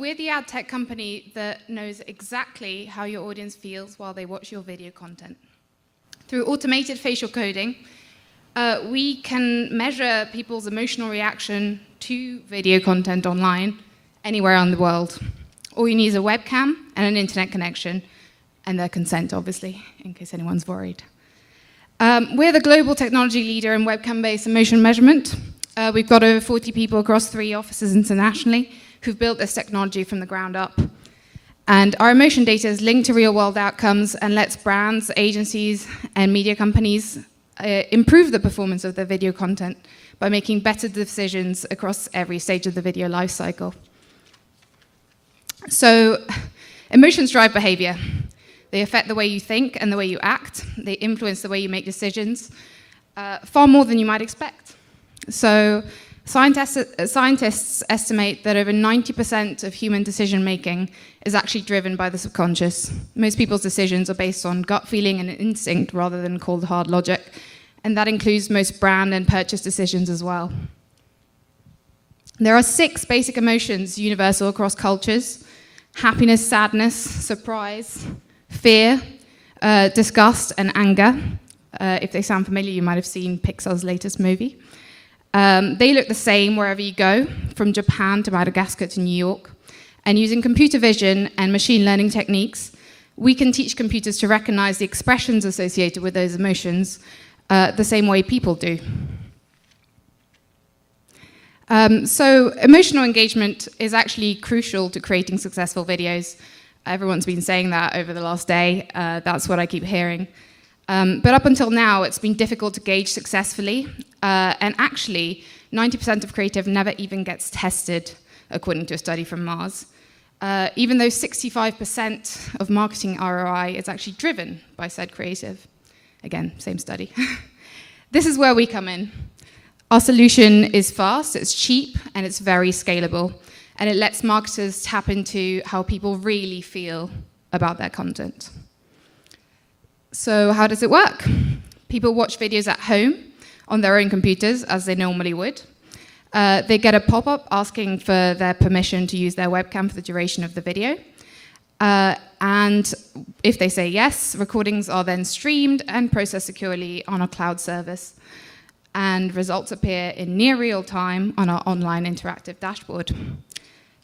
we're the ad tech company that knows exactly how your audience feels while they watch your video content. Through automated facial coding, we can measure people's emotional reaction to video content online anywhere in the world. All you need is a webcam and an internet connection, and their consent, obviously, in case anyone's worried. We're the global technology leader in webcam-based emotion measurement. We've got over 40 people across 3 offices internationally who've built this technology from the ground up. And our emotion data is linked to real-world outcomes and lets brands, agencies, and media companies improve the performance of their video content by making better decisions across every stage of the video lifecycle. So, emotions drive behavior. They affect the way you think and the way you act. They influence the way you make decisions, far more than you might expect. So, scientists estimate that over 90% of human decision-making is actually driven by the subconscious. Most people's decisions are based on gut feeling and instinct rather than cold, hard logic, and that includes most brand and purchase decisions as well. There are 6 basic emotions universal across cultures: happiness, sadness, surprise, fear, disgust, and anger. If they sound familiar, you might have seen Pixar's latest movie. They look the same wherever you go, from Japan to Madagascar to New York. And using computer vision and machine learning techniques, we can teach computers to recognize the expressions associated with those emotions the same way people do. So emotional engagement is actually crucial to creating successful videos. Everyone's been saying that over the last day. That's what I keep hearing. But up until now, it's been difficult to gauge successfully. And actually, 90% of creative never even gets tested, according to a study from Mars. Even though 65% of marketing ROI is actually driven by said creative. Again, same study. This is where we come in. Our solution is fast, it's cheap, and it's very scalable. And it lets marketers tap into how people really feel about their content. So how does it work? People watch videos at home on their own computers, as they normally would. They get a pop-up asking for their permission to use their webcam for the duration of the video. And if they say yes, recordings are then streamed and processed securely on a cloud service. And results appear in near real time on our online interactive dashboard.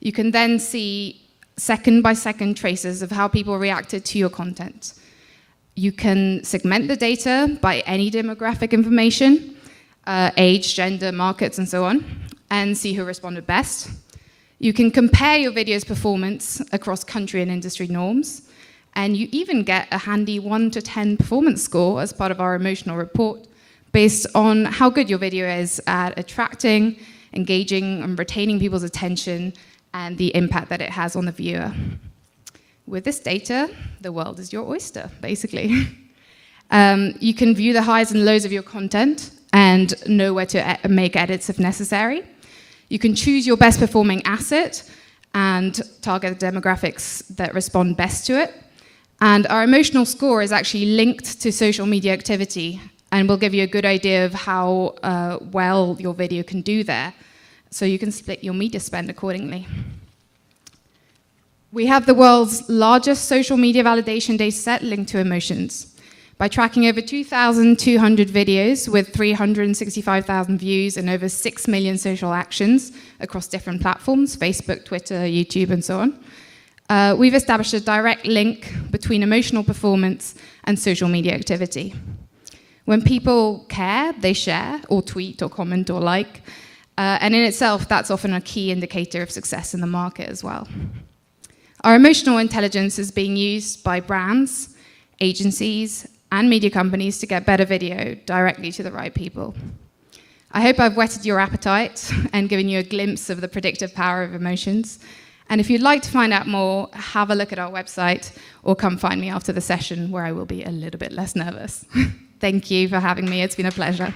You can then see second-by-second traces of how people reacted to your content. You can segment the data by any demographic information, age, gender, markets, and so on, and see who responded best. You can compare your video's performance across country and industry norms, and you even get a handy 1 to 10 performance score as part of our emotional report based on how good your video is at attracting, engaging, and retaining people's attention and the impact that it has on the viewer. With this data, the world is your oyster, basically. You can view the highs and lows of your content and know where to make edits if necessary. You can choose your best performing asset and target the demographics that respond best to it. And our emotional score is actually linked to social media activity and will give you a good idea of how well your video can do there, so you can split your media spend accordingly. We have the world's largest social media validation data set linked to emotions. By tracking over 2,200 videos with 365,000 views and over 6 million social actions across different platforms, Facebook, Twitter, YouTube, and so on, we've established a direct link between emotional performance and social media activity. When people care, they share, or tweet, or comment, or like, and in itself, that's often a key indicator of success in the market as well. Our emotional intelligence is being used by brands, agencies, and media companies to get better video directly to the right people. I hope I've whetted your appetite and given you a glimpse of the predictive power of emotions. And if you'd like to find out more, have a look at our website or come find me after the session where I will be a little bit less nervous. Thank you for having me. It's been a pleasure.